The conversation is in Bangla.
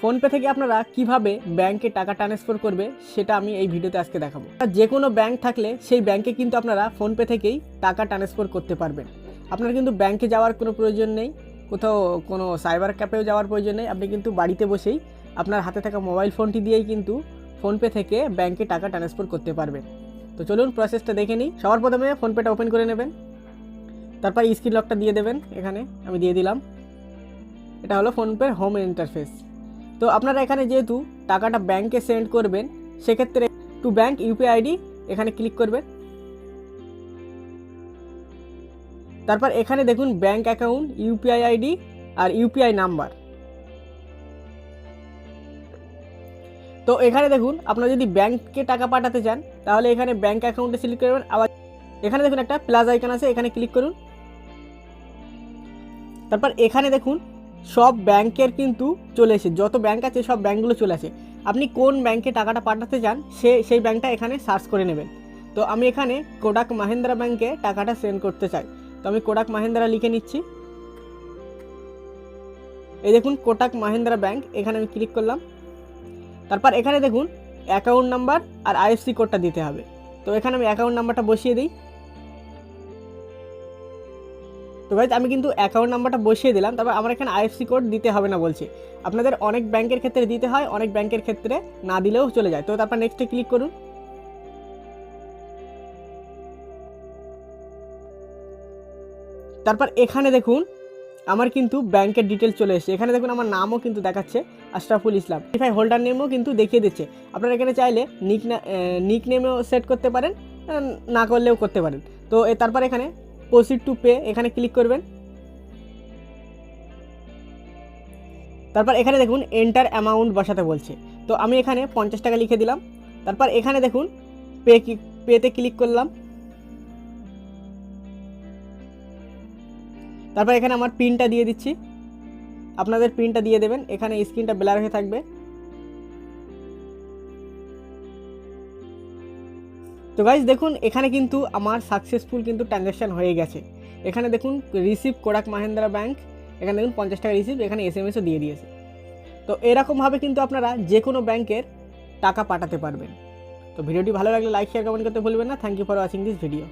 ফোনপে থেকে আপনারা কিভাবে ব্যাংকে টাকা ট্রান্সফার করবে সেটা আমি এই ভিডিওতে আজকে দেখাবো। যে কোনো ব্যাংক থাকলে সেই ব্যাংকে কিন্তু আপনারা ফোনপে থেকেই টাকা ট্রান্সফার করতে পারবেন। আপনার কিন্তু ব্যাংকে যাওয়ার কোনো প্রয়োজন নেই, কোথাও কোনো সাইবার ক্যাফেও যাওয়ার প্রয়োজন নেই। আপনি কিন্তু বাড়িতে বসেই আপনার হাতে থাকা মোবাইল ফোনটি দিয়েই কিন্তু ফোনপে থেকে ব্যাংকে টাকা ট্রান্সফার করতে পারবেন। তো চলুন প্রসেসটা দেখে নিই। সবার প্রথমে ফোনপেটা ওপেন করে নেবেন, তারপর স্ক্রিন লকটা দিয়ে দেবেন। এখানে আমি দিয়ে দিলাম। এটা হলো ফোনপের হোম ইন্টারফেস। তো আপনারা এখানে যেহেতু টাকাটা ব্যাংকে সেন্ড করবেন, সেক্ষেত্রে টু ব্যাংক ইউপিআই আইডি এখানে ক্লিক করবেন। তারপর এখানে দেখুন ব্যাংক অ্যাকাউন্ট, ইউপিআই আইডি আর ইউপিআই নাম্বার। তো এখানে দেখুন আপনারা যদি ব্যাংকে টাকা পাঠাতে চান তাহলে এখানে ব্যাংক অ্যাকাউন্টে সিলেক্ট করবেন। আবার এখানে দেখুন একটা প্লাস আইকন আছে, এখানে ক্লিক করুন। তারপর এখানে দেখুন সব ব্যাংকের কিন্তু চলে এসে, যত ব্যাংক আছে সব ব্যাংকগুলো চলে আসে। আপনি কোন ব্যাংকে টাকাটা পাঠাতে চান সেই ব্যাংকটা এখানে সার্চ করে নেবেন। তো আমি এখানে কোটাক মাহিন্দ্রা ব্যাংকে টাকাটা সেন্ড করতে চাই, তো আমি কোটাক মাহিন্দ্রা লিখে নিচ্ছি। এই দেখুন কোটাক মাহিন্দ্রা ব্যাংক, এখানে আমি ক্লিক করলাম। তারপর এখানে দেখুন অ্যাকাউন্ট নাম্বার আর আইএফসি কোডটা দিতে হবে। তো এখানে আমি অ্যাকাউন্ট নাম্বারটা বসিয়ে দিই। তো গাইজ আমি কিন্তু অ্যাকাউন্ট নাম্বারটা বসিয়ে দিলাম। তারপর আমার এখানে আইএফসি কোড দিতে হবে না বলছে। আপনাদের অনেক ব্যাংকের ক্ষেত্রে দিতে হয়, অনেক ব্যাংকের ক্ষেত্রে না দিলেও চলে যায়। তো তারপর নেক্সটে ক্লিক করুন। তারপর এখানে দেখুন আমার কিন্তু ব্যাংকের ডিটেলস চলে এসেছে। এখানে দেখুন আমার নামও কিন্তু দেখাচ্ছে আশরাফুল ইসলাম। ভেরিফাই হোল্ডার নেমও কিন্তু দেখিয়ে দিচ্ছে। আপনারা এখানে চাইলে নিক নেমেও সেট করতে পারেন, না করলেও করতে পারেন। তো তারপর এখানে প্রসিড টু পে এখানে ক্লিক করবেন। তারপর এখানে দেখুন এন্টার অ্যামাউন্ট বসাতে বলছে। তো আমি এখানে 50 টাকা লিখে দিলাম। তারপর এখানে দেখুন পেতে ক্লিক করলাম। তারপর এখানে আমার পিনটা দিয়ে দিচ্ছি। আপনাদের পিনটা দিয়ে দেবেন, এখানে স্ক্রিনটা ব্লার হয়ে থাকবে। তো গাইজ দেখুন এখানে কিন্তু আমার সাকসেসফুল কিন্তু ট্রানজ্যাকশান হয়ে গেছে। এখানে দেখুন রিসিভ কোটাক মাহিন্দ্রা ব্যাংক, এখানে দেখুন 50 টাকা রিসিভ, এখানে এসএমএসও দিয়ে দিয়েছে। তো এরকমভাবে কিন্তু আপনারা যে কোনো ব্যাংকের টাকা পাঠাতে পারবেন। তো ভিডিওটি ভালো লাগলে লাইক শেয়ার কমেন্ট করতে ভুলবেন না। Thank you for watching this video.